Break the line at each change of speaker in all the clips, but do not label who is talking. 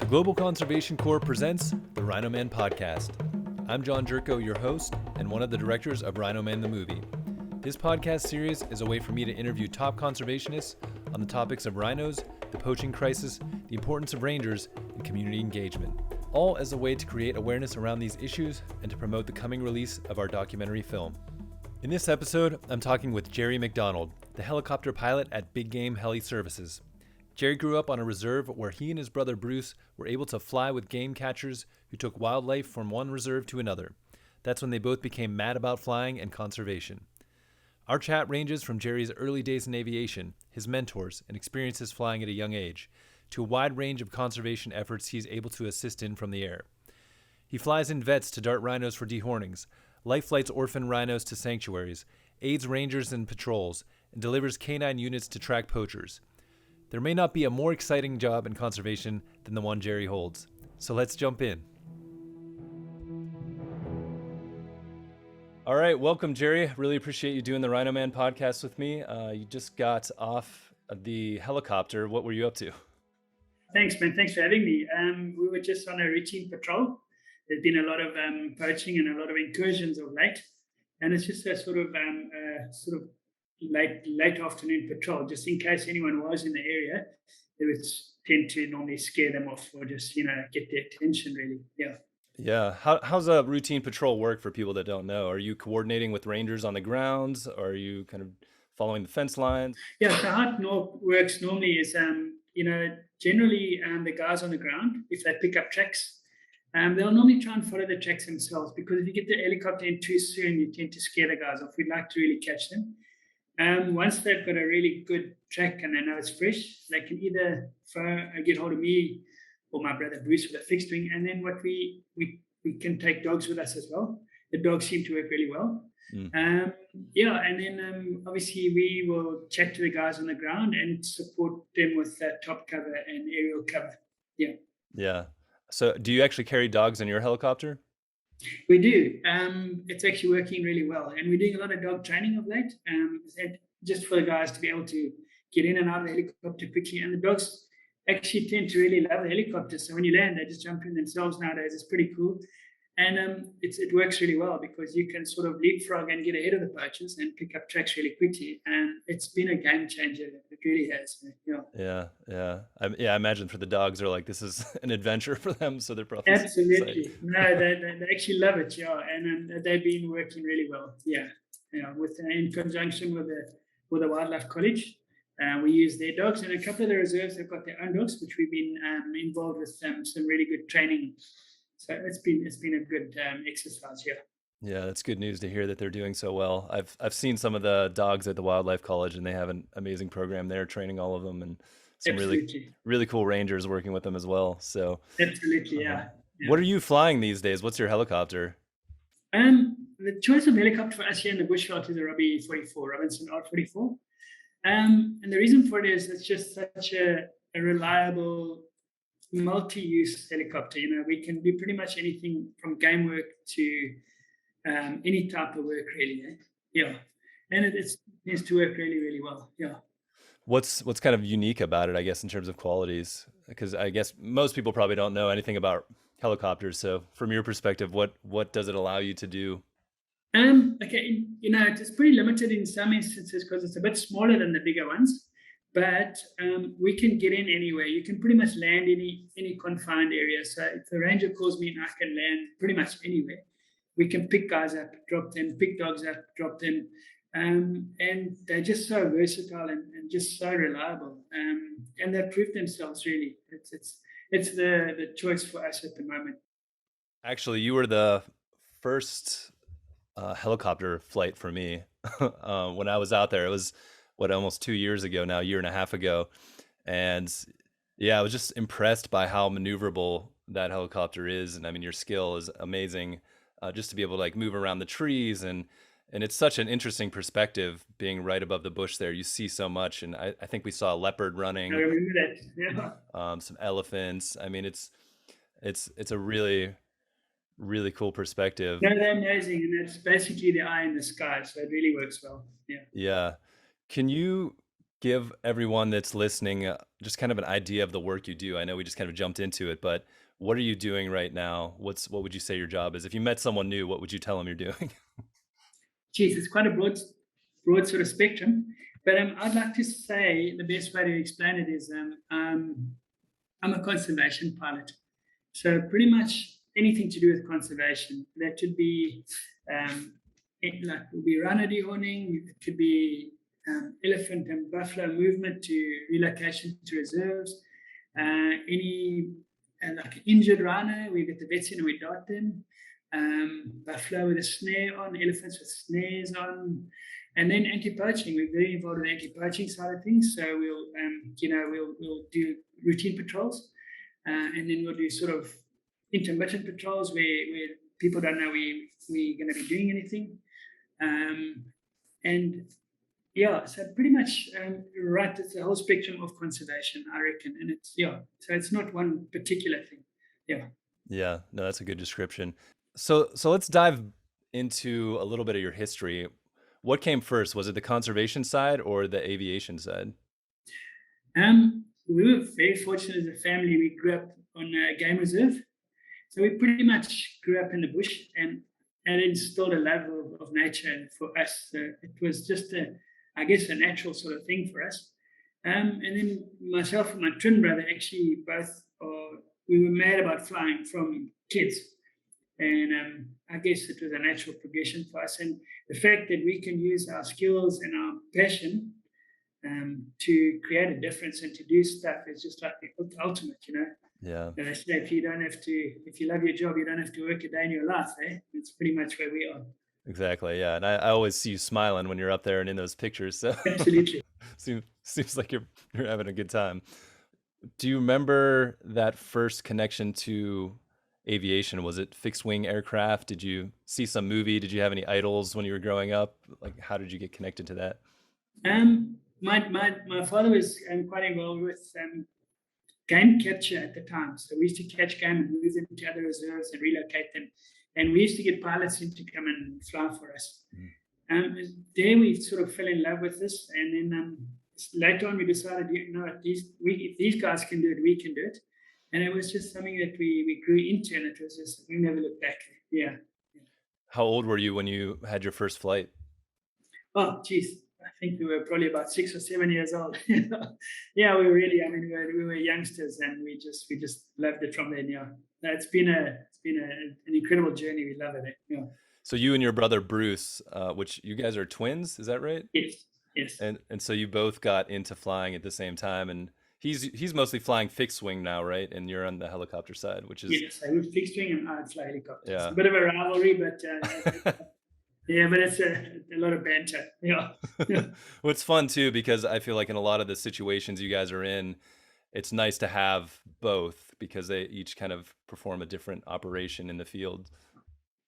Global Conservation Corps presents the Rhino Man podcast. I'm John Jerko, your host, and one of the directors of Rhino Man the movie. This podcast series is a way for me to interview top conservationists on the topics of rhinos, the poaching crisis, the importance of rangers, and community engagement, all as a way to create awareness around these issues and to promote the coming release of our documentary film. In this episode, I'm talking with Gerry McDonald, the helicopter pilot at Big Game Heli Services. Gerry grew up on a reserve where he and his brother Bruce were able to fly with game catchers who took wildlife from one reserve to another. That's when they both became mad about flying and conservation. Our chat ranges from Gerry's early days in aviation, his mentors, and experiences flying at a young age, to a wide range of conservation efforts he's able to assist in from the air. He flies in vets to dart rhinos for dehornings, life flights orphaned rhinos to sanctuaries, aids rangers in patrols, and delivers canine units to track poachers. There may not be a more exciting job in conservation than the one Gerry holds. So let's jump in. All right, welcome, Gerry. Really appreciate you doing the Rhino Man podcast with me. You just got off of the helicopter. What were you up to?
Thanks, man. Thanks for having me. We were just on a routine patrol. There's been a lot of poaching and a lot of incursions of late, and it's just a sort of late afternoon patrol, just in case anyone was in the area. They would tend to normally scare them off or just get their attention, really.
Yeah. How's a routine patrol work for people that don't know? Are you coordinating with rangers on the grounds? Or are you kind of following the fence lines?
Yeah, so how it works normally is, generally the guys on the ground, if they pick up tracks, they'll normally try and follow the tracks themselves, because if you get the helicopter in too soon, you tend to scare the guys off. We'd like to really catch them. Once they've got a really good track and they know it's fresh, they can either get hold of me or my brother Bruce with a fixed wing, and then what we can take dogs with us as well. The dogs seem to work really well. And then obviously we will chat to the guys on the ground and support them with top cover and aerial cover.
Yeah. So do you actually carry dogs in your helicopter?
We do. It's actually working really well, and we're doing a lot of dog training of late, just for the guys to be able to get in and out of the helicopter quickly. And the dogs actually tend to really love the helicopter. So when you land, they just jump in themselves nowadays. It's pretty cool. And it works really well, because you can sort of leapfrog and get ahead of the poachers and pick up tracks really quickly. And it's been a game changer. It really has.
Yeah. I imagine for the dogs, they're like, this is an adventure for them. So they're probably
absolutely
excited.
No, they actually love it. Yeah, and they've been working really well. In conjunction with the wildlife college. We use their dogs, and a couple of the reserves have got their own dogs, which we've been involved with some really good training. So it's been a good exercise.
Yeah, that's good news to hear that they're doing so well. I've seen some of the dogs at the wildlife college, and they have an amazing program there, training all of them, and some really cool rangers working with them as well. So
absolutely, yeah.
What are you flying these days? What's your helicopter?
The choice of helicopter for us here in the bushveld is a Robbie 44, Robinson R44. And the reason for it is it's just such a reliable, multi-use helicopter. We can do pretty much anything from game work to any type of work, really. And it seems to work really, really well.
What's kind of unique about it, I guess, in terms of qualities? Because I guess most people probably don't know anything about helicopters. So from your perspective, what does it allow you to do?
Okay, it's pretty limited in some instances because it's a bit smaller than the bigger ones, but we can get in anywhere. You can pretty much land any confined area. So if the ranger calls me, I can land pretty much anywhere. We can pick guys up, drop them, pick dogs up, drop them, and they're just so versatile and just so reliable. And they've proved themselves, really. It's the choice for us at the moment.
Actually, you were the first helicopter flight for me when I was out there. It was almost 2 years ago now, a year and a half ago. And I was just impressed by how maneuverable that helicopter is. And I mean, your skill is amazing, just to be able to like move around the trees, and it's such an interesting perspective being right above the bush there. You see so much. And I think we saw a leopard running.
I remember that. Yeah.
Some elephants. I mean, it's a really cool perspective.
No, they're amazing, and it's basically the eye in the sky, so it really works well.
Yeah. Can you give everyone that's listening just kind of an idea of the work you do? I know we just kind of jumped into it, but what are you doing right now? What would you say your job is? If you met someone new, what would you tell them you're doing?
Geez, it's quite a broad sort of spectrum. But I'd like to say the best way to explain it is I'm a conservation pilot. So pretty much anything to do with conservation. That could be like would be rhino dehorning. It could be elephant and buffalo movement to relocation to reserves. Any like injured rhino, we get the vets in and we dart them. Buffalo with a snare on, elephants with snares on, and then anti-poaching. We're very involved in the anti-poaching side of things. So we'll do routine patrols, and then we'll do sort of intermittent patrols where people don't know we're going to be doing anything, and yeah, so pretty much right. It's a whole spectrum of conservation, I reckon, and it's so it's not one particular thing. Yeah.
Yeah, no, that's a good description. So let's dive into a little bit of your history. What came first? Was it the conservation side or the aviation side?
We were very fortunate as a family. We grew up on a game reserve, so we pretty much grew up in the bush, and it instilled a love of nature for us. It was just I guess, a natural sort of thing for us. And then myself and my twin brother actually both we were mad about flying from kids. And I guess it was a natural progression for us. And the fact that we can use our skills and our passion to create a difference and to do stuff is just like the ultimate,
Yeah.
And I say if you love your job, you don't have to work a day in your life, eh? It's pretty much where we are.
Exactly. Yeah. And I always see you smiling when you're up there and in those pictures. So
Absolutely.
seems like you're having a good time. Do you remember that first connection to aviation? Was it fixed wing aircraft? Did you see some movie? Did you have any idols when you were growing up? Like, how did you get connected to that?
My father was quite involved with game capture at the time. So we used to catch game and move them to other reserves and relocate them. And we used to get pilots in to come and fly for us. There we sort of fell in love with this. And then later on we decided, if these guys can do it, we can do it. And it was just something that we grew into, and it was just, we never looked back. Yeah.
How old were you when you had your first flight?
Oh, geez. I think we were probably about 6 or 7 years old. Yeah, we really, we were youngsters, and we just loved it from then. Yeah, it's been an incredible journey. We love it. Yeah.
So you and your brother Bruce, which you guys are twins, is that right?
Yes.
And so you both got into flying at the same time, and he's mostly flying fixed wing now, right? And you're on the helicopter side, which is
yes, I was fixed wing and I fly helicopters.
Yeah.
It's a bit of a rivalry, but yeah, but it's a lot of banter. Yeah.
Well, it's fun too, because I feel like in a lot of the situations you guys are in, it's nice to have both because they each kind of perform a different operation in the field.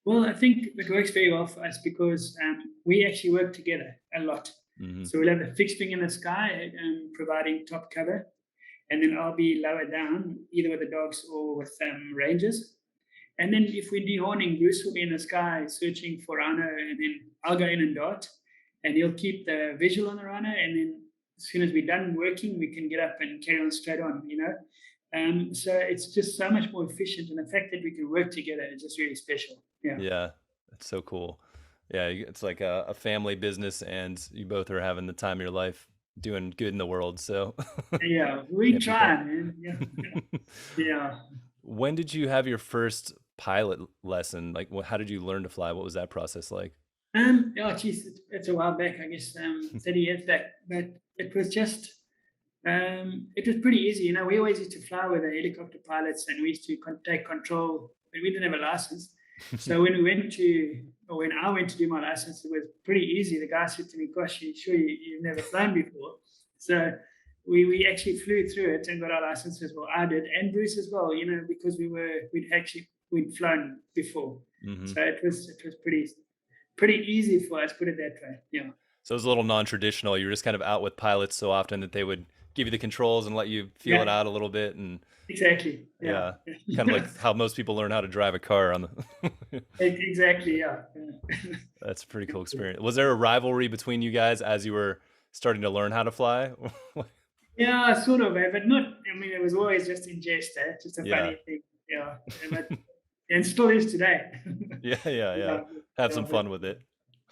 Well, I think it works very well for us because we actually work together a lot.
Mm-hmm.
So we'll have a fixed wing in the sky providing top cover, and then I'll be lower down either with the dogs or with rangers. And then if we're dehorning, Bruce will be in the sky searching for rhino, and then I'll go in and dart, and he'll keep the visual on the rhino. And then as soon as we're done working, we can get up and carry on straight on, So it's just so much more efficient. And the fact that we can work together is just really special. Yeah.
Yeah, it's so cool. Yeah, it's like a family business, and you both are having the time of your life doing good in the world. So
yeah, we try, man. Yeah. Yeah.
When did you have your first pilot lesson? Like, how did you learn to fly? What was that process like?
Oh, geez, it's a while back, I guess, 30 years back. But it was just, it was pretty easy. We always used to fly with the helicopter pilots, and we used to take control, but we didn't have a license. So when I went to do my license, it was pretty easy. The guy said to me, "Gosh, you sure you've never flown before?" So we actually flew through it and got our licenses. Well, I did, and Bruce as well. Because we'd flown before,
Mm-hmm.
so it was pretty easy for us. Put it that way. Yeah.
So it was a little non-traditional. You were just kind of out with pilots so often that they would give you the controls and let you feel it out a little bit, and
exactly.
Yeah. Kind of like how most people learn how to drive a car on the
Exactly. Yeah.
That's a pretty cool experience. Was there a rivalry between you guys as you were starting to learn how to fly?
Yeah, sort of, but not. I mean, it was always just in jest, just a
Yeah.
funny thing. Yeah, but and still is today.
Yeah, yeah, yeah.
Yeah,
Have
yeah,
some
but
fun with it.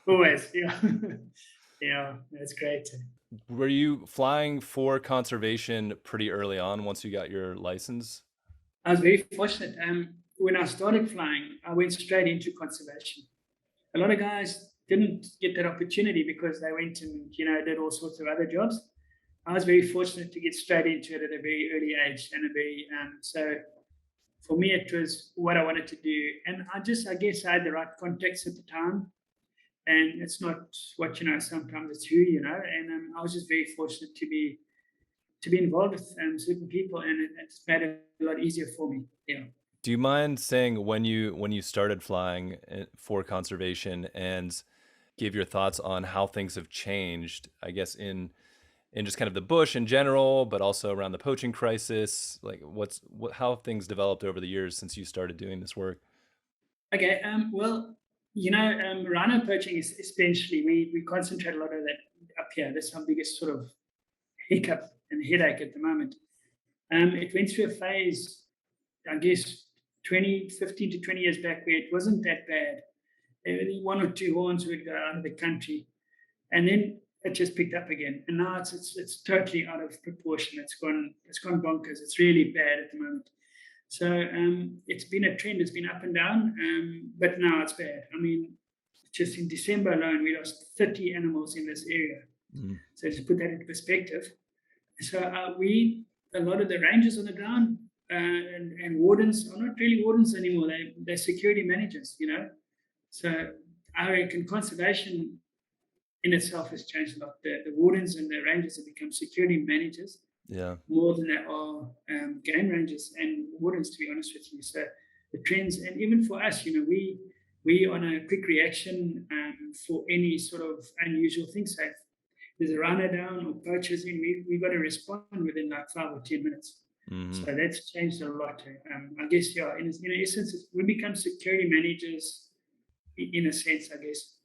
always, yeah, yeah, that's great.
Were you flying for conservation pretty early on once you got your license?
I was very fortunate. When I started flying, I went straight into conservation. A lot of guys didn't get that opportunity because they went and did all sorts of other jobs. I was very fortunate to get straight into it at a very early age and a very so for me it was what I wanted to do, and I guess I had the right context at the time, and it's not what sometimes it's who and I was just very fortunate to be involved with certain people, and it's made it a lot easier for me. Yeah.
Do you mind saying when you started flying for conservation and give your thoughts on how things have changed, I guess in just kind of the bush in general, but also around the poaching crisis, like how have things developed over the years since you started doing this work?
Okay. Well, rhino poaching is essentially we concentrate a lot of that up here. That's our biggest sort of hiccup and headache at the moment. It went through a phase, I guess, 15 to 20 years back where it wasn't that bad. Only one or two horns would go out of the country, and then it just picked up again. And now it's totally out of proportion. It's gone bonkers. It's really bad at the moment. So it's been a trend. It's been up and down, but now it's bad. I mean, just in December alone, we lost 30 animals in this area.
Mm.
So to put that into perspective, so a lot of the rangers on the ground and wardens are not really wardens anymore. They're security managers. So I reckon conservation in itself has changed a lot. The wardens and the rangers have become security managers
Yeah.
more than they are game rangers and wardens, to be honest with you. So the trends, and even for us, we on a quick reaction for any sort of unusual thing. So if there's a rhino down or poachers in, we got to respond within like 5 or 10 minutes.
Hmm.
So that's changed a lot. I guess, yeah, in essence, we become security managers in a sense, I guess.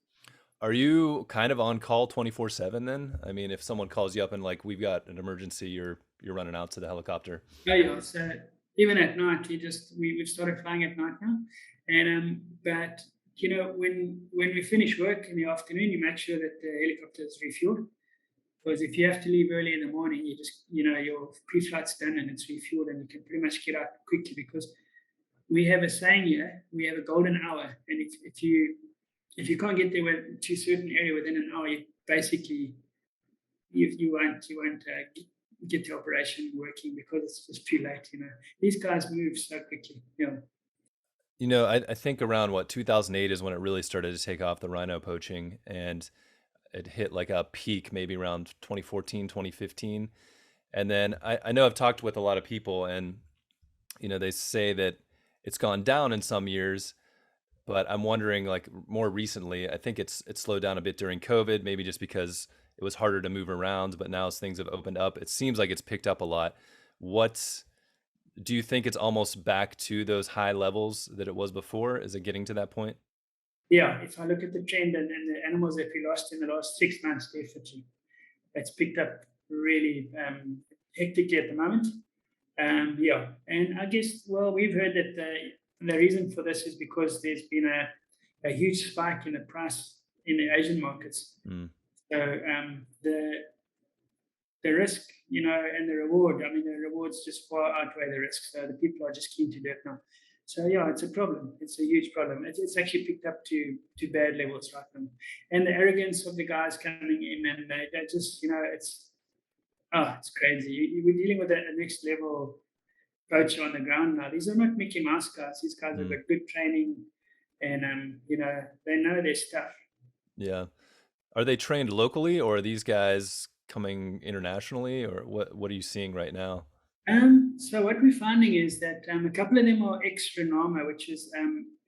Are you kind of on call 24/7 then? I mean, if someone calls you up and like we've got an emergency, you're running out to the helicopter.
Oh yeah, so even at night, we've started flying at night now, and but when we finish work in the afternoon, you make sure that the helicopter is refueled, because if you have to leave early in the morning, you just your pre-flight's done and it's refueled, and you can pretty much get out quickly, because we have a saying here, we have a golden hour, and if you can't get there to a certain area within an hour, you basically you won't get the operation working, because it's just too late. These guys move so quickly. Yeah.
I think around 2008 is when it really started to take off, the rhino poaching, and it hit like a peak maybe around 2014, 2015. And then I know I've talked with a lot of people, and they say that it's gone down in some years, but I'm wondering, like, more recently, I think it's slowed down a bit during COVID, maybe just because it was harder to move around, but now as things have opened up, it seems like it's picked up a lot. What do you think, it's almost back to those high levels that it was before? Is it getting to that point?
Yeah, if I look at the trend and the animals that we lost in the last 6 months, definitely, it's picked up really hectically at the moment. Yeah, and I guess, well, we've heard that the reason for this is because there's been a huge spike in the price in the Asian markets.
Mm.
So the risk, and the reward. I mean, the rewards just far outweigh the risk. So the people are just keen to do it now. So yeah, it's a problem. It's a huge problem. It's actually picked up to bad levels right now. And the arrogance of the guys coming in, and they just, it's crazy. We're dealing with a next level poacher on the ground now. These are not Mickey Mouse guys. These guys have
Mm.
got good training, and they know their stuff.
Yeah. Are they trained locally, or are these guys coming internationally, or what are you seeing right now?
So what we're finding is that a couple of them are ex-RHINO, which is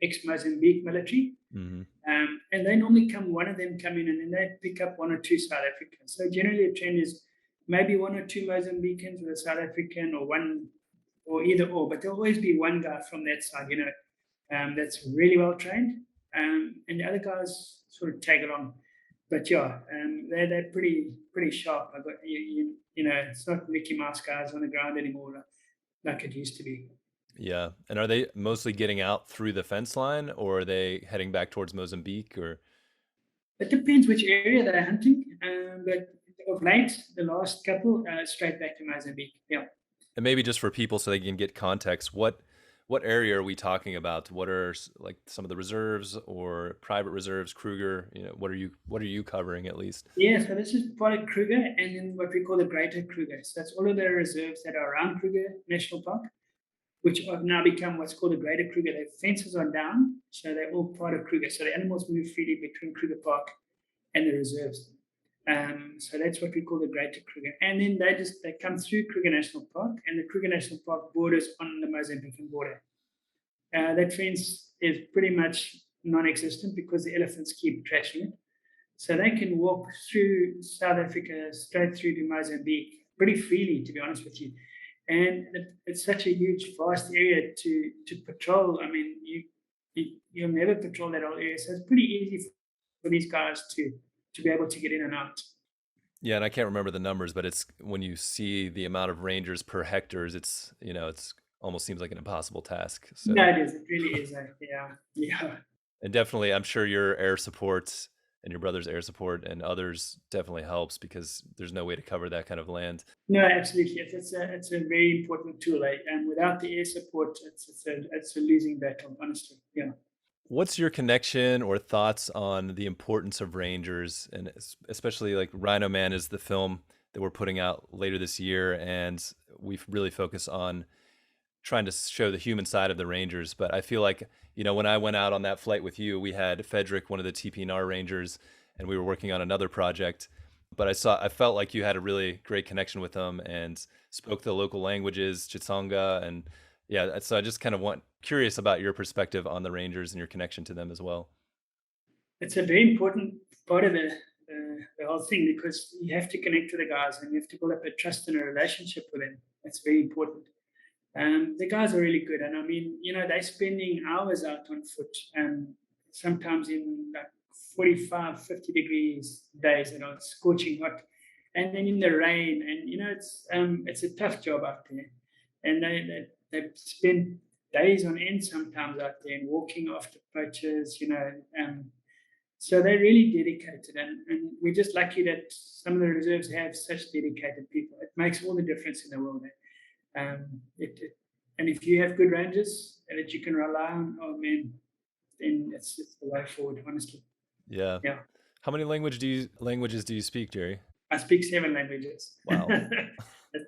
ex-Mozambique military,
Hmm.
and they normally one of them come in, and then they pick up one or two South Africans. So generally, the trend is maybe one or two Mozambicans with a South African, or one, or either or, but there'll always be one guy from that side, that's really well trained, and the other guys sort of tag along. but yeah, they're pretty sharp. I got you know, it's not Mickey Mouse guys on the ground anymore like it used to be.
Yeah. And are they mostly getting out through the fence line, or are they heading back towards Mozambique? Or
It depends which area they're hunting, but of late, the last couple, straight back to Mozambique. Yeah.
and maybe just for people so they can get context, what area are we talking about? What are like some of the reserves or private reserves, Kruger? What are you covering at least?
Yeah, so this is part of Kruger and then what we call the Greater Kruger. So that's all of the reserves that are around Kruger National Park, which have now become what's called the Greater Kruger. The fences are down, so they're all part of Kruger. So the animals move freely between Kruger Park and the reserves. So that's what we call the Greater Kruger. And then they come through Kruger National Park, and the Kruger National Park borders on the Mozambican border. That fence is pretty much non-existent because the elephants keep trashing it. So they can walk through South Africa straight through to Mozambique pretty freely, to be honest with you. And it's such a huge, vast area to patrol. I mean, you'll never patrol that whole area, so it's pretty easy for these guys to be able to get in and out.
Yeah, and I can't remember the numbers, but it's when you see the amount of rangers per hectares, it's almost seems like an impossible task. So,
Yeah, it is. It really is. Yeah, yeah.
and definitely, I'm sure your air support and your brother's air support and others definitely helps because there's no way to cover that kind of land.
No, absolutely. It's a very important tool, and without the air support, it's a losing battle. Honestly, yeah.
What's your connection or thoughts on the importance of rangers, and especially like Rhino Man is the film that we're putting out later this year, and we really focus on trying to show the human side of the rangers. But I feel like, when I went out on that flight with you, we had Fedric, one of the TPNR rangers, and we were working on another project. But I felt like you had a really great connection with them and spoke the local languages, Chitsonga, and yeah. So I just kind of curious about your perspective on the rangers and your connection to them as well.
It's a very important part of the whole thing because you have to connect to the guys and you have to build up a trust and a relationship with them. That's very important. The guys are really good, and I mean, they're spending hours out on foot, sometimes in like 45, 50 degrees days, scorching hot, and then in the rain, and it's a tough job out there, and they spend days on end sometimes out there and walking after poachers, so they're really dedicated, and we're just lucky that some of the reserves have such dedicated people. It makes all the difference in the world. And if you have good rangers that you can rely on, oh man, then it's the way forward, honestly.
Yeah.
Yeah.
How many languages do you speak, Gerry?
I speak 7 languages.
Wow.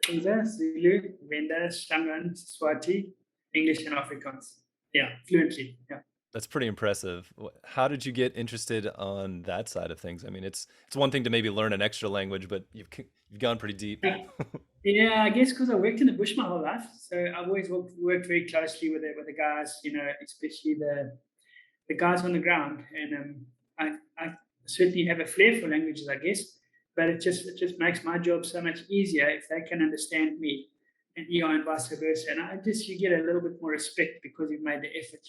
Xhosa, Zulu, Venda, Shangaan, Swati, English, and Afrikaans. Yeah, fluently. Yeah.
That's pretty impressive. How did you get interested on that side of things? I mean, it's one thing to maybe learn an extra language, but you've gone pretty deep.
Yeah, I guess because I worked in the bush my whole life, so I've always worked very closely with the guys, especially the guys on the ground, and I certainly have a flair for languages, I guess, but it just makes my job so much easier if they can understand me, and and vice versa, and you get a little bit more respect because you've made the effort,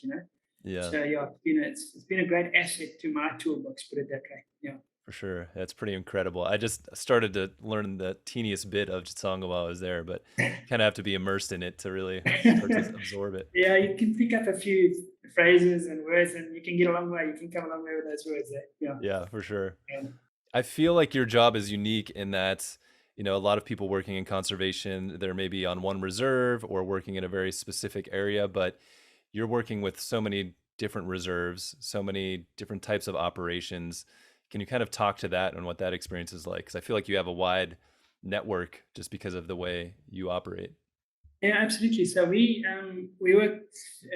Yeah.
So yeah, it's been a great asset to my toolbox, put it that way. Yeah.
For sure. That's pretty incredible. I just started to learn the teeniest bit of Chitsonga while I was there, but kind of have to be immersed in it to really start to absorb it.
Yeah, you can pick up a few phrases and words and you can get a long way. You can come a long way with those words there. Yeah.
Yeah, for sure.
Yeah.
I feel like your job is unique in that, a lot of people working in conservation, they're maybe on one reserve or working in a very specific area, but you're working with so many different reserves, so many different types of operations. Can you kind of talk to that and what that experience is like? Because I feel like you have a wide network just because of the way you operate.
Yeah, absolutely. So we work.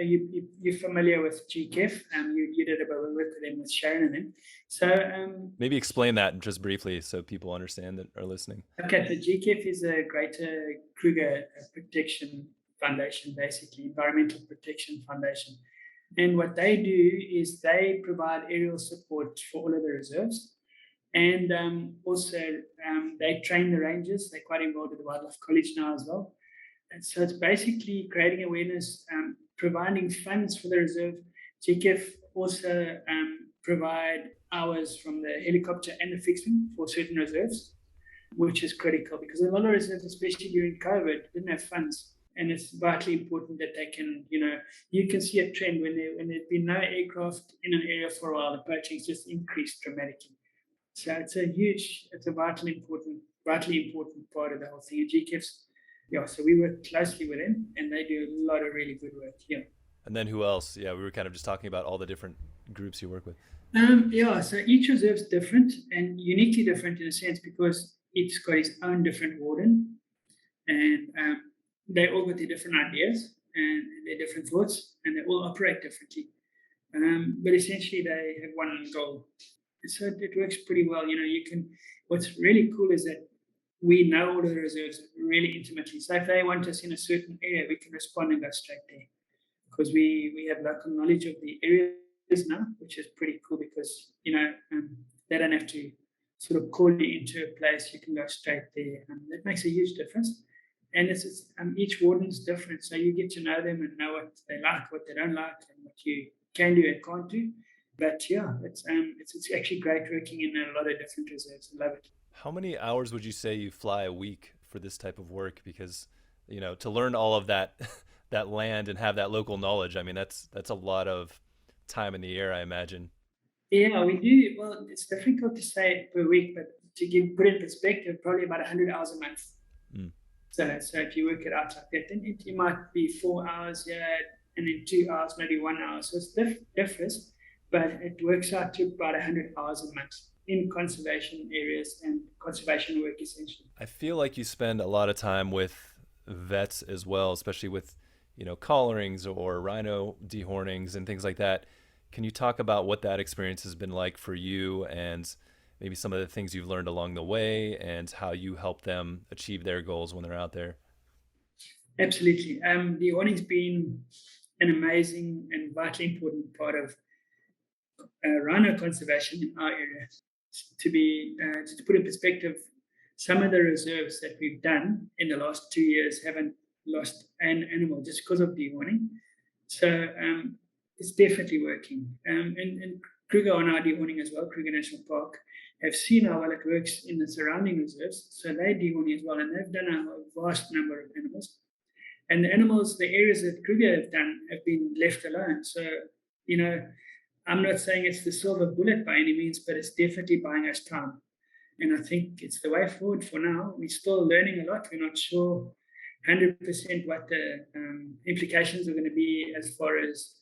You're familiar with GKF. You did a bit of work with them with Sharon and them. So
maybe explain that just briefly so people understand that are listening.
Okay, so GKF is a Greater Kruger Protection Foundation, basically Environmental Protection Foundation. And what they do is they provide aerial support for all of the reserves. And also they train the rangers. They're quite involved with the Wildlife College now as well. And so it's basically creating awareness, providing funds for the reserve. GKF also provide hours from the helicopter and the fixed wing for certain reserves, which is critical because a lot of reserves, especially during COVID, didn't have funds. And it's vitally important that they can, you can see a trend when there's been no aircraft in an area for a while, the poaching's just increased dramatically. So it's a vitally important part of the whole thing. And GCAF's, so we work closely with them and they do a lot of really good work. Yeah.
And then who else? Yeah, we were kind of just talking about all the different groups you work with.
So each reserve is different and uniquely different in a sense because each got its own different warden and they all got their different ideas and their different thoughts and they all operate differently. But essentially they have one goal. So it works pretty well. What's really cool is that we know all of the reserves really intimately. So if they want us in a certain area, we can respond and go straight there because we have local knowledge of the areas now, which is pretty cool because, they don't have to sort of call you into a place. You can go straight there. That makes a huge difference. And each warden's different. So you get to know them and know what they like, what they don't like, and what you can do and can't do. But yeah, it's actually great working in a lot of different reserves. I love it.
How many hours would you say you fly a week for this type of work? Because, to learn all of that, that land and have that local knowledge, I mean, that's a lot of time in the air, I imagine.
Yeah, we do. Well, it's difficult to say per week, but to put it in perspective, probably about 100 hours a month.
Mm.
So if you work it out like that, then it might be 4 hours, and then 2 hours, maybe 1 hour. So it's differs, but it works out to about 100 hours a month in conservation areas and conservation work, essentially.
I feel like you spend a lot of time with vets as well, especially with, collarings or rhino dehornings and things like that. Can you talk about what that experience has been like for you and maybe some of the things you've learned along the way and how you help them achieve their goals when they're out there?
Absolutely. Dehorning's been an amazing and vitally important part of rhino conservation in our area. To put in perspective, some of the reserves that we've done in the last 2 years haven't lost an animal just because of dehorning. So it's definitely working. And Kruger on our dehorning as well, Kruger National Park, have seen how well it works in the surrounding reserves. So they dehorning as well, and they've done a vast number of animals. And the areas that Kruger have done have been left alone. So, I'm not saying it's the silver bullet by any means, but it's definitely buying us time. And I think it's the way forward for now. We're still learning a lot. We're not sure 100% what the implications are going to be as far as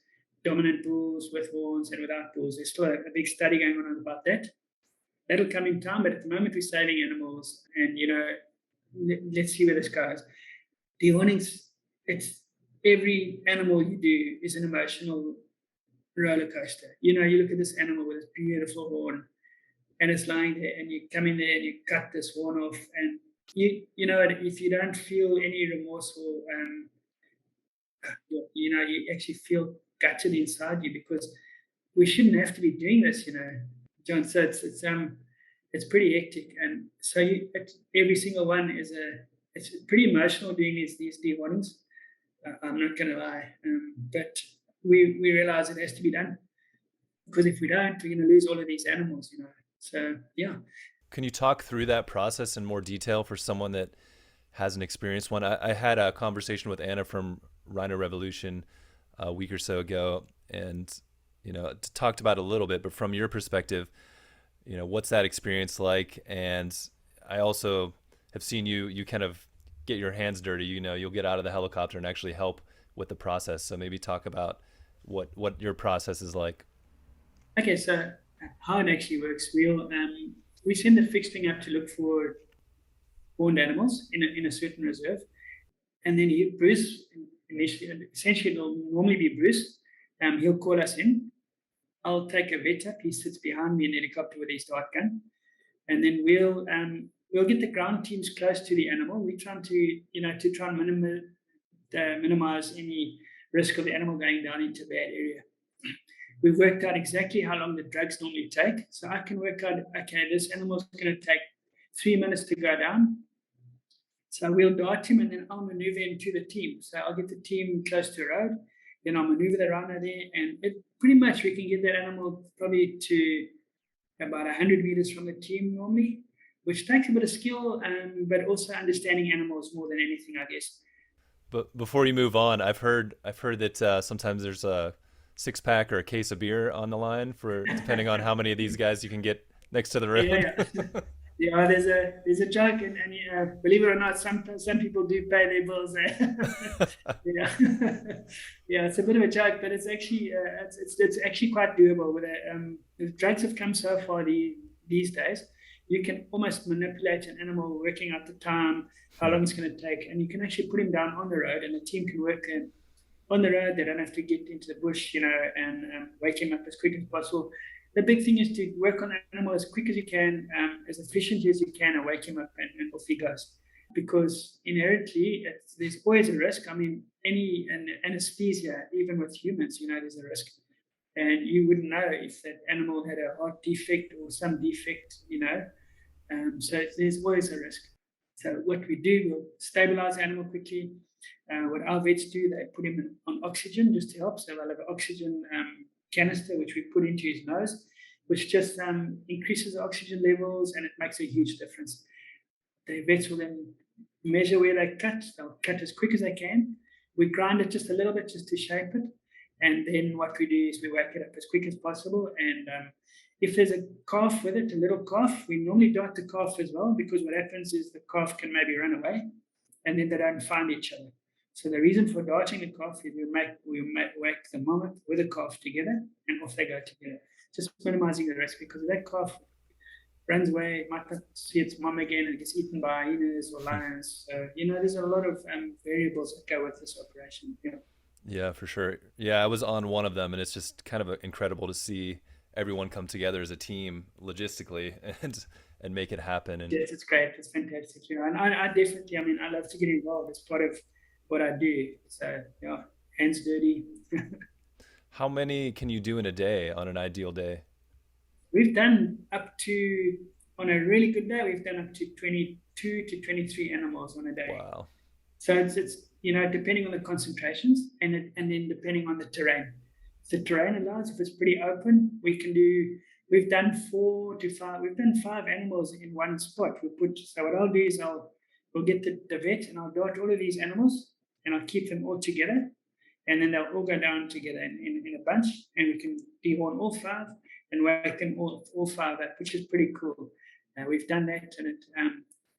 dominant bulls with horns and without bulls. There's still a big study going on about that. That'll come in time, but at the moment we're saving animals and, let's see where this goes. Dehornings, it's every animal you do is an emotional roller coaster. You look at this animal with this beautiful horn and it's lying there and you come in there and you cut this horn off and if you don't feel any remorse or you actually feel gutted inside you because we shouldn't have to be doing this, John. So it's pretty hectic, and so every single one it's pretty emotional doing these dehornings. I'm not going to lie, but we realize it has to be done because if we don't, we're going to lose all of these animals, So yeah.
Can you talk through that process in more detail for someone that hasn't experienced one? I had a conversation with Anna from Rhino Revolution a week or so ago, and talked about it a little bit. But from your perspective, what's that experience like? And I also have seen you kind of get your hands dirty. You'll get out of the helicopter and actually help with the process. So maybe talk about what your process is like.
Okay, so how it actually works, we send the fixed wing up to look for horned animals in a certain reserve, and then Bruce essentially it'll normally be Bruce. He'll call us in. I'll take a vet up. He sits behind me in the helicopter with his dart gun, and then we'll get the ground teams close to the animal. We're trying to try and minimize any risk of the animal going down into a bad area. We've worked out exactly how long the drugs normally take. So I can work out, okay, this animal's going to take 3 minutes to go down. So we'll dart him and then I'll maneuver him to the team. So I'll get the team close to the road, then I'll maneuver the rhino there. And pretty much we can get that animal probably to about 100 meters from the team normally, which takes a bit of skill, but also understanding animals more than anything, I guess.
But before you move on, I've heard that sometimes there's a 6 pack or a case of beer on the line for depending on how many of these guys you can get next to the road.
Yeah, yeah. Yeah, there's a joke, and believe it or not, some people do pay their bills there. Yeah, yeah, it's a bit of a joke, but it's actually it's actually quite doable. With the drugs have come so far these days, you can almost manipulate an animal, working out the time, how long it's going to take, and you can actually put him down on the road, and the team can work on the road. They don't have to get into the bush, and wake him up as quick as possible. The big thing is to work on the animal as quick as you can, as efficiently as you can, and wake him up, and off he goes. Because inherently, there's always a risk. I mean, any anesthesia, even with humans, there's a risk. And you wouldn't know if that animal had a heart defect or some defect, so there's always a risk. So what we do, we'll stabilize the animal quickly. What our vets do, they put him on oxygen just to help. So they'll have an oxygen canister, which we put into his nose, which just increases the oxygen levels, and it makes a huge difference. The vets will then measure where they cut. They'll cut as quick as they can. We grind it just a little bit just to shape it. And then what we do is we wake it up as quick as possible. And if there's a calf with it, a little calf, we normally dart the calf as well, because what happens is the calf can maybe run away, and then they don't find each other. So the reason for darting a calf is we wake the mom with a calf together, and off they go together, just minimizing the risk, because if that calf runs away, it might not see its mom again and gets eaten by hyenas or lions. So, there's a lot of variables that go with this operation.
Yeah, for sure. Yeah, I was on one of them, and it's just kind of incredible to see everyone come together as a team logistically and make it happen. And
yes, it's great. It's fantastic. And I definitely, I love to get involved. It's part of what I do. So, yeah, hands dirty.
how many can you do in a day on an ideal day?
We've done up to, on a really good day, we've done up to 22 to 23 animals on a day.
Wow.
So it's depending on the concentrations, and then depending on the terrain. If the terrain allows, if it's pretty open, we've done 4 to 5, we've done 5 animals in one spot. So what I'll do is we'll get the vet, and I'll dart all of these animals, and I'll keep them all together, and then they'll all go down together in a bunch, and we can dehorn all 5 and wake them all 5 up, which is pretty cool. We've done that, and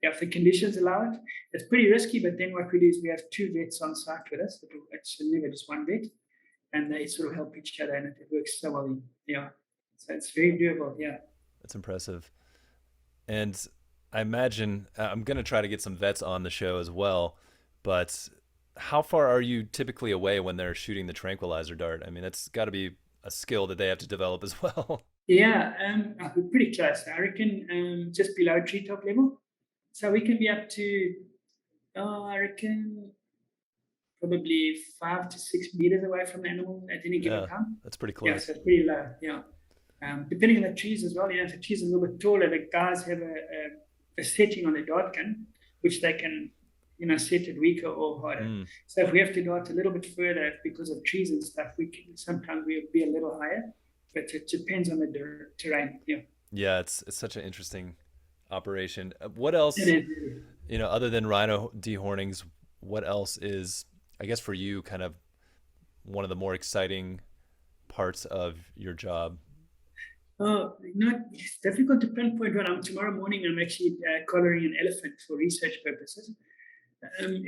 if the conditions allow it, it's pretty risky. But then what we do is we have 2 vets on site with us. It's never just one vet, and they sort of help each other, and it works so well. Yeah, so it's very doable. Yeah,
that's impressive. And I imagine I'm going to try to get some vets on the show as well. But how far are you typically away when they're shooting the tranquilizer dart? I mean, that's got to be a skill that they have to develop as well.
Yeah, we're pretty close. I reckon just below treetop level. So we can be up to, I reckon, probably 5 to 6 meters away from the animal at any given time.
That's pretty close.
Yeah, so it's pretty low. Yeah. Depending on the trees as well. If the trees are a little bit taller, the guys have a setting on the dart gun, which they can, set it weaker or harder. So if we have to dart a little bit further because of trees and stuff, sometimes we'll be a little higher, but it depends on the terrain. Yeah.
Yeah, it's such an interesting operation. What else, other than rhino dehornings, what else is, I guess for you, kind of one of the more exciting parts of your job?
It's difficult to pinpoint one. Tomorrow morning, I'm actually collaring an elephant for research purposes.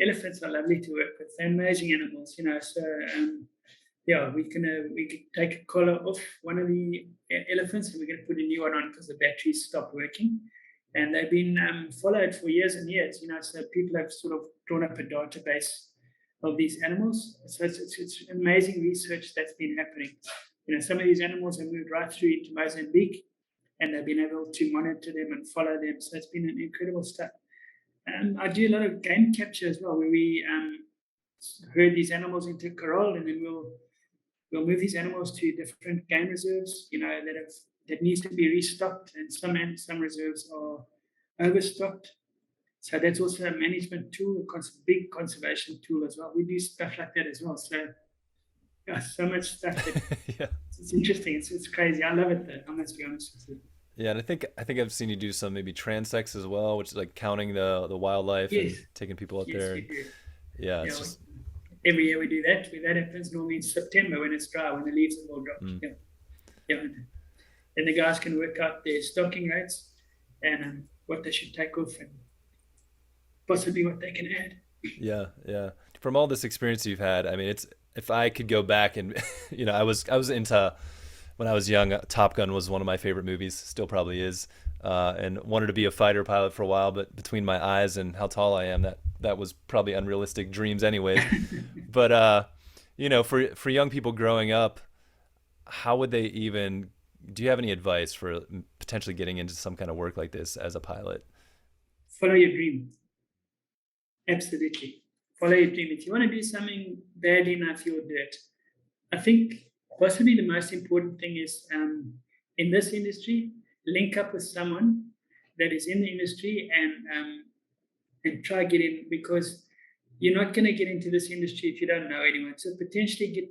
Elephants are lovely to work with. They're amazing animals, So, we can take a collar off one of the elephants, and we're going to put a new one on because the batteries stopped working. And they've been followed for years and years, So people have sort of drawn up a database of these animals. So it's amazing research that's been happening. Some of these animals have moved right through into Mozambique, and they've been able to monitor them and follow them. So it's been an incredible stuff. I do a lot of game capture as well, where we herd these animals into corral, and then we'll move these animals to different game reserves, that needs to be restocked, and some reserves are overstocked. So that's also a management tool, a big conservation tool as well. We do stuff like that as well. So so much stuff that it's interesting. It's crazy. I love it though. I must be honest with you.
Yeah, and I think I've seen you do some maybe transects as well, which is like counting the wildlife
Yes,
and taking people out
yes,
there.
we
And
do.
yeah, it's
Yeah,
just
every year we do that. That happens normally in September when it's dry, when the leaves have all dropped.
mm,
Yeah, yeah. And the guys can work out their stocking rates and what they should take off and possibly what they can add.
yeah, yeah. From all this experience you've had, I mean, it's if I could go back and I was into when I was young. Top Gun was one of my favorite movies, still probably is, and wanted to be a fighter pilot for a while. But between my eyes and how tall I am, that was probably unrealistic dreams, anyways. But for young people growing up, how would they even? Do you have any advice for potentially getting into some kind of work like this as a pilot?
Follow your dream. Absolutely. Follow your dream. If you want to do something badly enough, you'll do it. I think possibly the most important thing is in this industry, link up with someone that is in the industry and try get in because you're not going to get into this industry if you don't know anyone. So potentially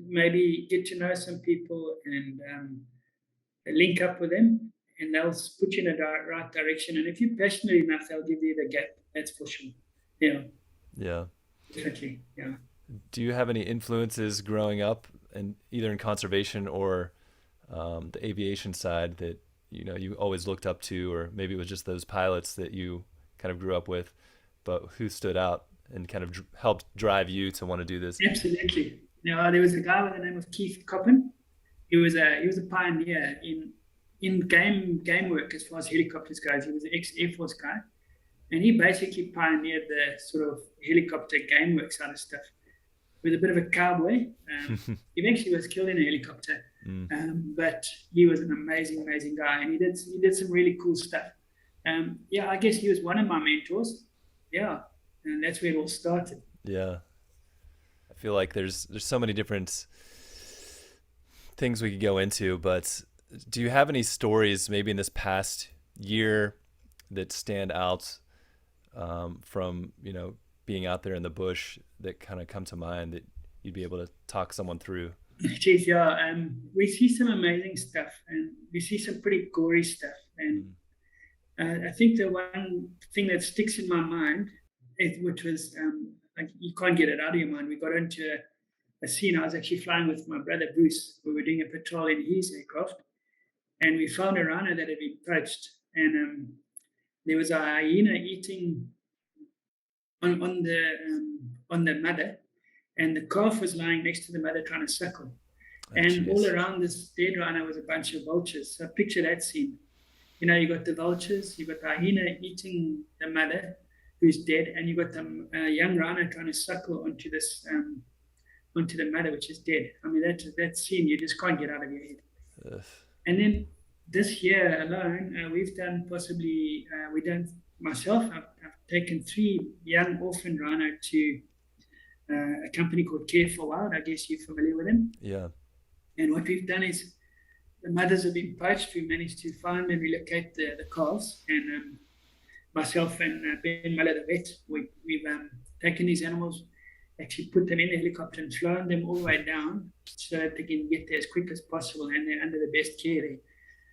maybe get to know some people and link up with them, and they'll put you in the right direction. And if you're passionate enough, they'll give you the gap. That's for sure. Yeah,
Yeah.
definitely. Yeah.
Do you have any influences growing up, and either in conservation or the aviation side that you always looked up to, or maybe it was just those pilots that you kind of grew up with, but who stood out and kind of helped drive you to want to do this?
Absolutely. Now there was a guy by the name of Keith Coppin. He was a pioneer in game work as far as helicopters goes. He was an ex Air Force guy, and he basically pioneered the sort of helicopter game work side of stuff. He was a bit of a cowboy. He eventually was killed in a helicopter,
Mm,
but he was an amazing, amazing guy, and he did some really cool stuff. Yeah, I guess he was one of my mentors. Yeah, and that's where it all started.
yeah. I feel like there's so many different things we could go into, but do you have any stories maybe in this past year that stand out from being out there in the bush that kind of come to mind that you'd be able to talk someone through?
Jeez, yeah, we see some amazing stuff, and we see some pretty gory stuff. And
Mm,
I think the one thing that sticks in my mind, which was like you can't get it out of your mind. We got into a scene. I was actually flying with my brother Bruce. We were doing a patrol in his aircraft, and we found a rhino that had been poached. And there was a hyena eating on the mother, and the calf was lying next to the mother trying to suckle.
oh,
And all
jeez.
around this dead rhino was a bunch of vultures. So picture that scene. You got the vultures, you got the hyena eating the mother who's dead, and you got the young rhino trying to suckle onto the mother which is dead. I mean that scene you just can't get out of your head.
Ugh.
And then this year alone, we've done possibly we done myself. I've taken 3 young orphan rhino to a company called Care for Wild. I guess you're familiar with them.
Yeah.
And what we've done is the mothers have been poached. We managed to find and relocate the calves. And myself and Ben Miller, the vet, we've taken these animals, actually put them in the helicopter and flown them all the way down so that they can get there as quick as possible and they're under the best care there.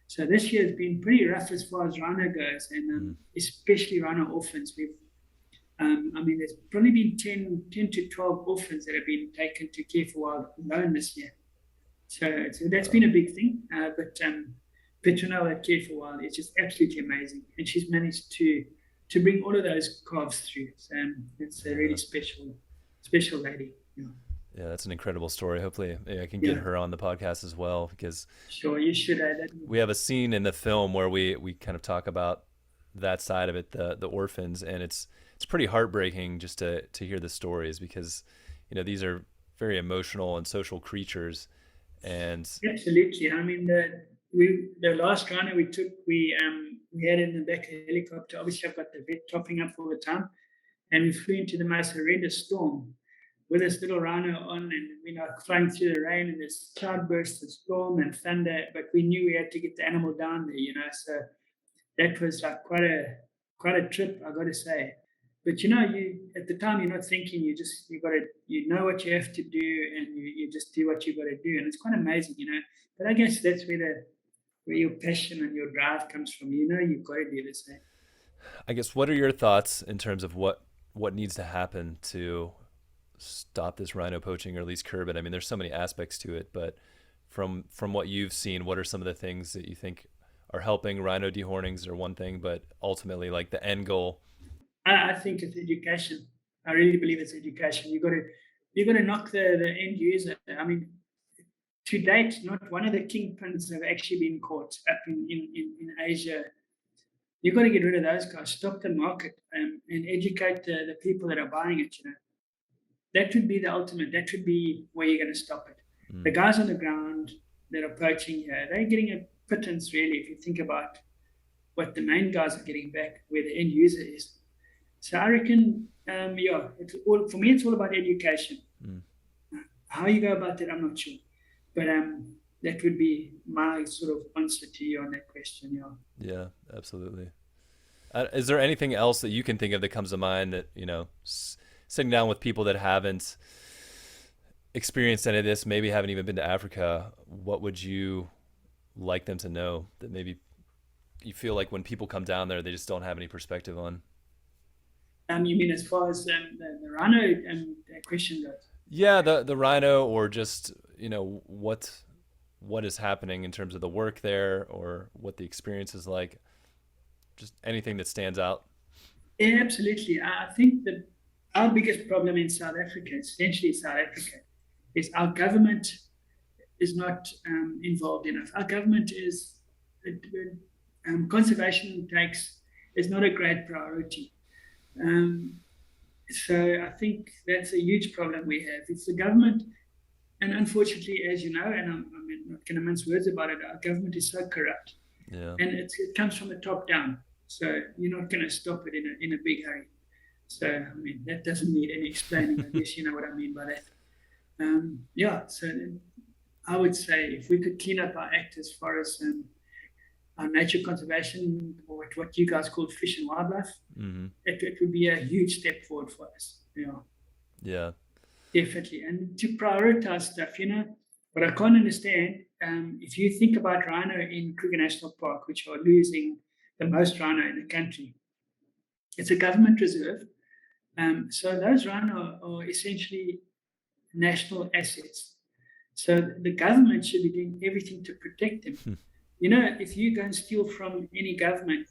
So this year has been pretty rough as far as rhino goes, and
Mm.
especially rhino orphans. I mean, there's probably been 10 to 12 orphans that have been taken to Care for Wild alone this year. So that's been a big thing. But Petronella at Care for Wild is just absolutely amazing, and she's managed to bring all of those calves through. So it's a really
Yeah.
special lady. Yeah,
Yeah, that's an incredible story. Hopefully, I can get
yeah.
her on the podcast as well, because
Sure, you should add that.
we have a scene in the film where we kind of talk about that side of it, the orphans, and it's pretty heartbreaking just to hear the stories, because these are very emotional and social creatures, and
Absolutely. I mean, the last rhino we took, we had it in the back of the helicopter. Obviously, I've got the vet topping up all the time, and we flew into the most horrendous storm with this little rhino on, and flying through the rain and this cloudburst and storm and thunder. But we knew we had to get the animal down there. So that was like quite a trip, I got to say. But you at the time you're not thinking. You got to what you have to do, and you just do what you got to do, and it's quite amazing. But I guess that's where where your passion and your drive comes from. You've got to do this. Eh?
I guess, what are your thoughts in terms of what needs to happen to stop this rhino poaching, or at least curb it? I mean, there's so many aspects to it, but from what you've seen, what are some of the things that you think are helping? Rhino dehornings are one thing, but ultimately, like, the end goal.
I think it's education. I really believe it's education. You got to knock the end user. I mean, to date, not one of the kingpins have actually been caught up in Asia. You've got to get rid of those guys, stop the market, and educate the people that are buying it. That would be the ultimate. That would be where you're going to stop it. The guys on the ground that are poaching here, they're getting a pittance, really, if you think about what the main guys are getting back, where the end user is. So I reckon, it's all, for me, it's all about education. How you go about that, I'm not sure. But that would be my sort of answer to you on that question.
Yeah, absolutely. Is there anything else that you can think of that comes to mind that, sitting down with people that haven't experienced any of this, maybe haven't even been to Africa, what would you like them to know that maybe you feel like when people come down there, they just don't have any perspective on?
You mean as far as the rhino question goes?
Yeah, the rhino, or just, what is happening in terms of the work there, or what the experience is like, just anything that stands out.
Yeah, absolutely. I think that our biggest problem in South Africa, essentially South Africa, is our government is not involved enough. Our government is conservation is not a great priority. So I think that's a huge problem we have. It's the government, and unfortunately, as you know, and I'm not going to mince words about it, our government is so corrupt.
Yeah.
And it comes from the top down. So you're not going to stop it in a big hurry. So, I mean, that doesn't need any explaining. I guess you know what I mean by that. So I would say if we could clean up our act as far as our nature conservation, or what you guys call fish and wildlife, it would be a huge step forward for us.
Yeah.
Definitely. And to prioritize stuff, what I can't understand, if you think about rhino in Kruger National Park, which are losing the most rhino in the country, it's a government reserve. So those rhino are essentially national assets. So the government should be doing everything to protect them. If you go and steal from any government,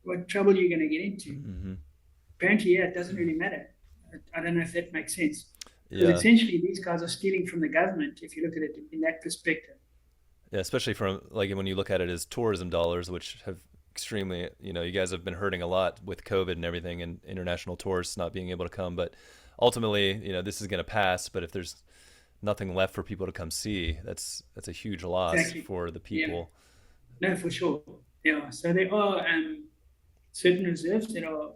what trouble are you going to get into? Apparently, it doesn't really matter. I don't know if that makes sense. Because essentially, these guys are stealing from the government, if you look at it in that perspective.
Yeah, especially from, like, when you look at it as tourism dollars, which have extremely, you guys have been hurting a lot with COVID and everything, and international tourists not being able to come. But ultimately, this is going to pass. But if there's nothing left for people to come see, that's a huge loss for the people.
Yeah. No, for sure. Yeah. So there are certain reserves that are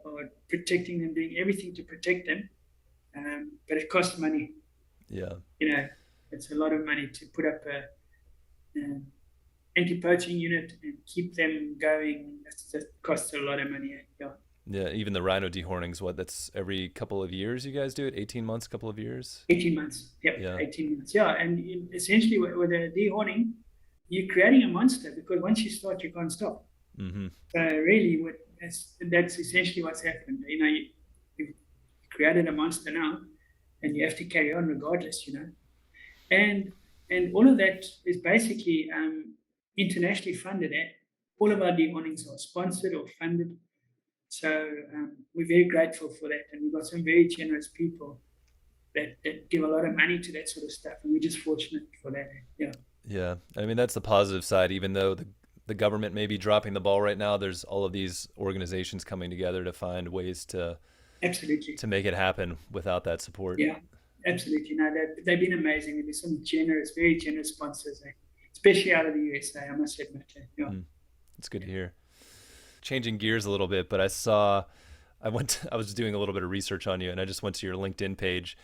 protecting them, doing everything to protect them. But it costs money.
Yeah.
It's a lot of money to put up a anti-poaching unit and keep them going. That costs a lot of money.
Yeah, even the rhino dehornings, that's every couple of years you guys do it? 18 months, couple of years?
18 months. Yep, yeah. 18 months. Yeah, and essentially with a dehorning, you're creating a monster, because once you start, you can't stop. So really, that's essentially what's happened. You've created a monster now, and you have to carry on regardless, And all of that is basically internationally funded. All of our dehornings are sponsored or funded. So we're very grateful for that. And we've got some very generous people that give a lot of money to that sort of stuff. And we're just fortunate for that. Yeah.
Yeah. I mean, that's the positive side. Even though the government may be dropping the ball right now, there's all of these organizations coming together to find ways to make it happen without that support.
Yeah, absolutely. No, they've been amazing. There's some very generous sponsors, especially out of the USA, I must admit. Yeah.
It's good to hear. Changing gears a little bit, but I was doing a little bit of research on you, and I just went to your LinkedIn page,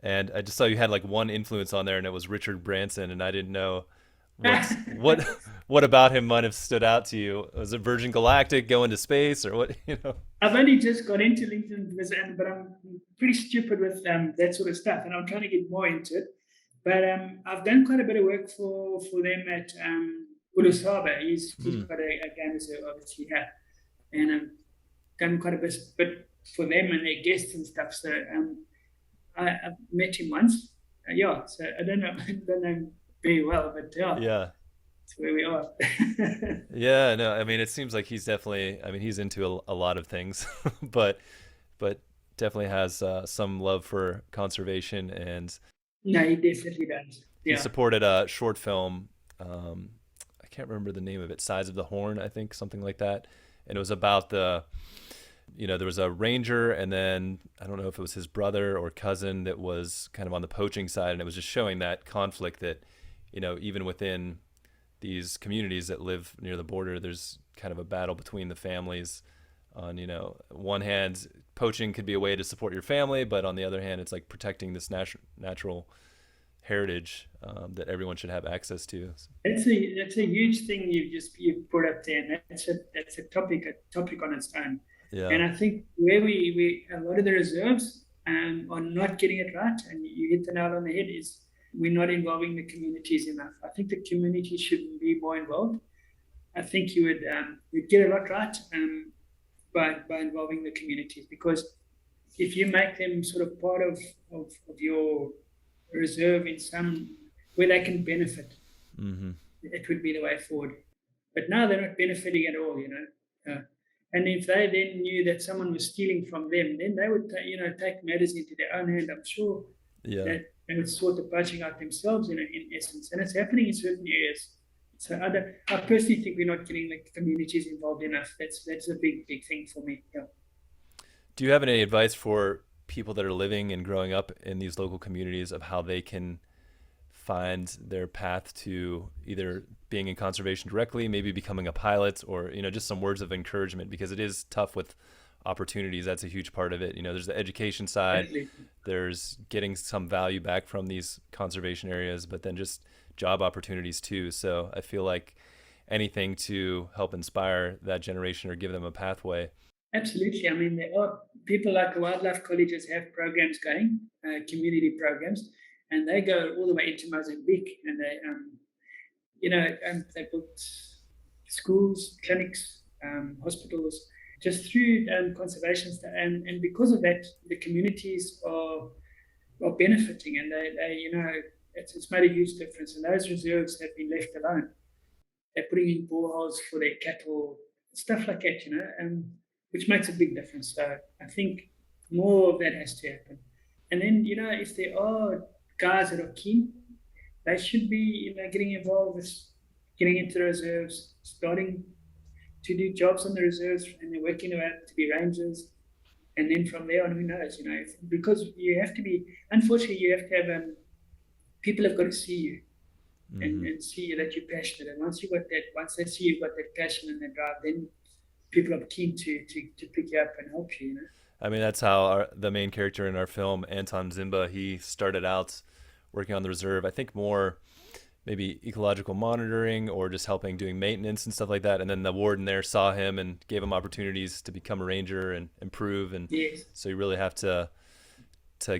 and I just saw you had like one influence on there, and it was Richard Branson, and I didn't know what about him might have stood out to you. Was it Virgin Galactic, going to space, or what?
I've only just got into LinkedIn, but I'm pretty stupid with that sort of stuff, and I'm trying to get more into it. But I've done quite a bit of work for them at Ulusaba. He's
Hmm.
got a game reserve obviously here, and done quite a bit for them and their guests and stuff. So I've met him once. Yeah, so I don't know, I don't know him very well, but yeah,
Yeah.
that's where we are.
Yeah, no, I mean, it seems like he's definitely, I mean, he's into a lot of things, but definitely has some love for conservation, and
No, he definitely does.
he
Yeah.
supported a short film. Um, I can't remember the name of it, Size of the Horn, I think, something like that. And it was about there was a ranger, and then I don't know if it was his brother or cousin that was kind of on the poaching side, and it was just showing that conflict that, even within these communities that live near the border, there's kind of a battle between the families. On one hand, poaching could be a way to support your family, but on the other hand, it's like protecting this natural heritage that everyone should have access to.
That's a huge thing you've put up there, and that's a topic on its own.
Yeah.
And I think where we a lot of the reserves are not getting it right, and you hit the nail on the head, is we're not involving the communities enough. I think the community should be more involved. I think you'd get a lot right by involving the communities, because if you make them sort of part of your reserve in some where they can benefit,
Mm-hmm.
it would be the way forward. But now they're not benefiting at all, and if they then knew that someone was stealing from them, then they would, take matters into their own hand. I'm sure
Yeah.
that they would sort the poaching out themselves, in essence. And it's happening in certain areas. So I personally think we're not getting the communities involved enough. That's a big thing for me. Yeah.
Do you have any advice for people that are living and growing up in these local communities of how they can find their path to either being in conservation directly, maybe becoming a pilot, or just some words of encouragement, because it is tough with opportunities. That's a huge part of it. There's the education side,
Absolutely.
there's getting some value back from these conservation areas, but then just job opportunities too. So I feel like anything to help inspire that generation or give them a pathway.
Absolutely. I mean, there are people like the wildlife colleges have programs going, community programs, and they go all the way into Mozambique, and they built schools, clinics, hospitals, just through conservation, and because of that, the communities are benefiting, and it's made a huge difference. And those reserves have been left alone. They're putting in boreholes for their cattle, stuff like that, which makes a big difference. So I think more of that has to happen. And then, if there are guys that are keen, they should be, getting involved with getting into the reserves, starting to do jobs on the reserves, and then working out to be rangers. And then from there on, who knows, because you have to be, unfortunately, you have to have, people have got to see you,
Mm-hmm.
and see that you're passionate. And once they see you've got that passion and that drive, then people are keen to pick you up and help you.
I mean, that's how the main character in our film, Anton Zimba, he started out working on the reserve. I think more maybe ecological monitoring or just helping doing maintenance and stuff like that. And then the warden there saw him and gave him opportunities to become a ranger and improve. And
Yes.
so you really have to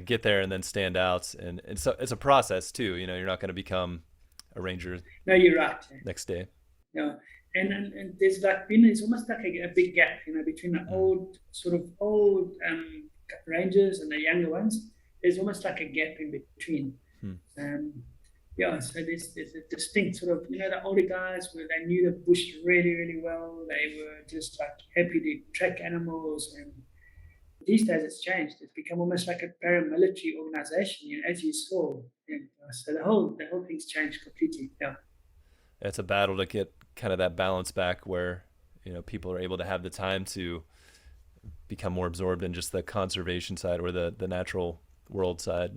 get there and then stand out. And so it's a process too. You're not going to become a ranger
No, you're right.
next day.
Yeah. And there's almost like a big gap, between the
Mm.
old rangers and the younger ones. There's almost like a gap in between.
Hmm.
Yeah, so there's a distinct sort of, the older guys where they knew the bush really, really well. They were just like happy to track animals. And these days it's changed. It's become almost like a paramilitary organization, as you saw. And so the whole thing's changed completely. Yeah.
It's a battle to get kind of that balance back where, people are able to have the time to become more absorbed in just the conservation side or the natural world side,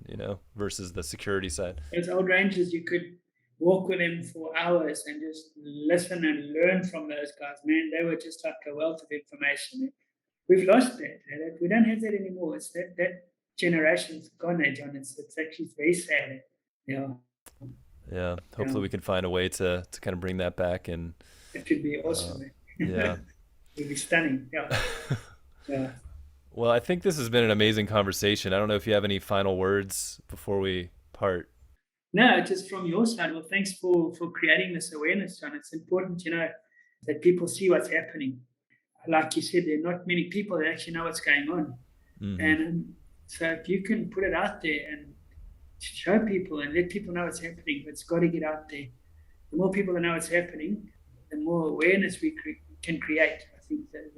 versus the security side.
As old rangers, you could walk with them for hours and just listen and learn from those guys. Man, they were just like a wealth of information. We've lost that. We don't have that anymore. It's that generation's gone there, John. It's actually very sad. Yeah.
Yeah.
Yeah.
Hopefully we can find a way to kind of bring that back. And
It could be awesome.
yeah.
It would be stunning. Yeah. Yeah.
Well, I think this has been an amazing conversation. I don't know if you have any final words before we part.
No, just from your side. Well, thanks for creating this awareness, John. It's important, that people see what's happening. Like you said, there are not many people that actually know what's going on.
Mm-hmm.
And so if you can put it out there and show people and let people know what's happening, it's got to get out there. The more people that know what's happening, the more awareness we can create. I think that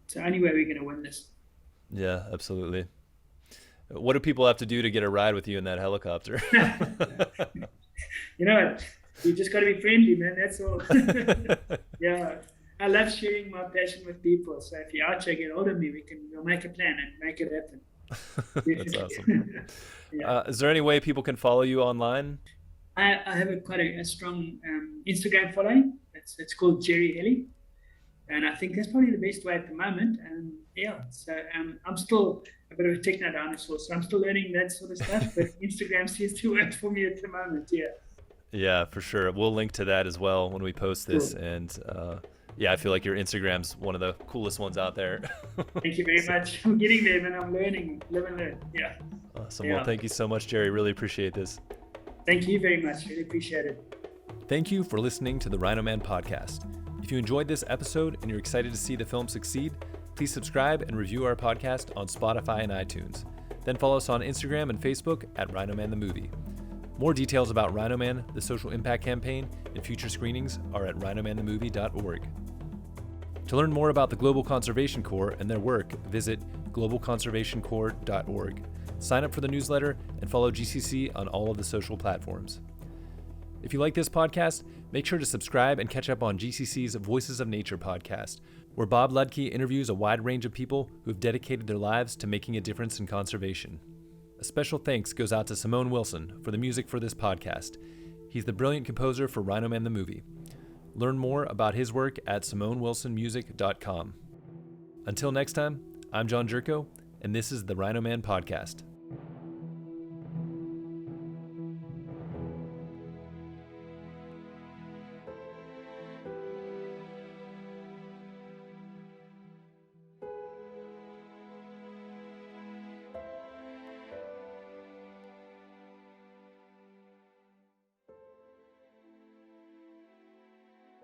it's the only way we're going to win this.
Yeah, absolutely. What do people have to do to get a ride with you in that helicopter?
You just got to be friendly, man. That's all. Yeah. I love sharing my passion with people. So if you're out here, get hold of me. We'll make a plan and make it happen.
That's awesome. Yeah. Is there any way people can follow you online?
I have quite a strong Instagram following. It's called Gerry Heli. And I think that's probably the best way at the moment. And so I'm still a bit of a techno dinosaur, so I'm still learning that sort of stuff. But Instagram seems to work for me at the moment. Yeah.
Yeah, for sure. We'll link to that as well when we post this. Cool. And I feel like your Instagram's one of the coolest ones out there.
Thank you very much. I'm getting there, man. I'm learning, live and learn. Yeah.
Awesome. Yeah. Well, thank you so much, Gerry. Really appreciate this.
Thank you very much. Really appreciate it.
Thank you for listening to the RHINO Man podcast. If you enjoyed this episode and you're excited to see the film succeed, please subscribe and review our podcast on Spotify and iTunes. Then follow us on Instagram and Facebook at RHINO Man the Movie. More details about RHINO Man, the social impact campaign, and future screenings are at rhinomanthemovie.org. To learn more about the Global Conservation Corps and their work, visit globalconservationcorps.org. Sign up for the newsletter and follow GCC on all of the social platforms. If you like this podcast, make sure to subscribe and catch up on GCC's Voices of Nature podcast, where Bob Ludke interviews a wide range of people who have dedicated their lives to making a difference in conservation. A special thanks goes out to Simone Wilson for the music for this podcast. He's the brilliant composer for RHINO Man the Movie. Learn more about his work at simonewilsonmusic.com. Until next time, I'm John Jerko, and this is the RHINO Man Podcast.